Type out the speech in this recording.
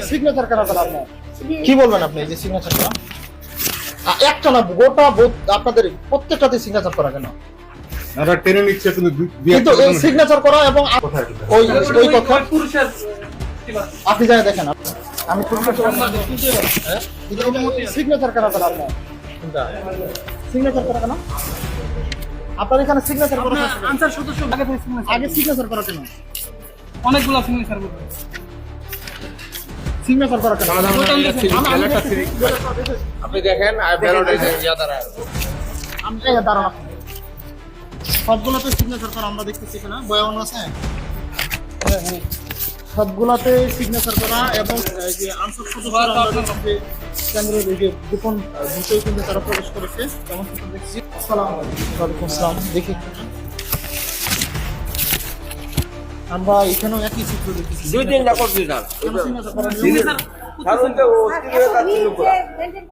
Signature করা আপনার কি বলবেন আপনি এই যে সিগনেচার করা একটা না গোটা আপনাদের প্রত্যেকটাতে সিগনেচার করা কেন? আমরা টেনে নিচ্ছে কিন্তু এই সিগনেচার করা এবং ওই ওই কথা আপনি জানেন দেখেন আমি সিগনেচার করা আপনার সিগনেচার করা কেন? আপনার এখানে সিগনেচার করা আনসার সদস্য আগে সিগনেচার করা কেন? অনেকগুলো সিগনেচার করবে সিগনেচার করা কেন? আপনি দেখেন আর ব্যালটে আমি দাঁড়ান সবগুলোতে সিগনেচার করা আমরা দেখতেছি কিনা বয়ান আছে সবগুলাতে সিগনেচার করা এবং এই যে আনসার সদস্য কেন্দ্রের এই যে গোপন ভিতরে কিন্তু তারা প্রবেশ করেছে যেমন দেখছি। আসসালামু আলাইকুম। ওয়ালাইকুম আসসালাম। দেখি আমরা এখানেও একই চিত্র দেখতেছি। দুই তিনটা করছি স্যার সিগনেচার করা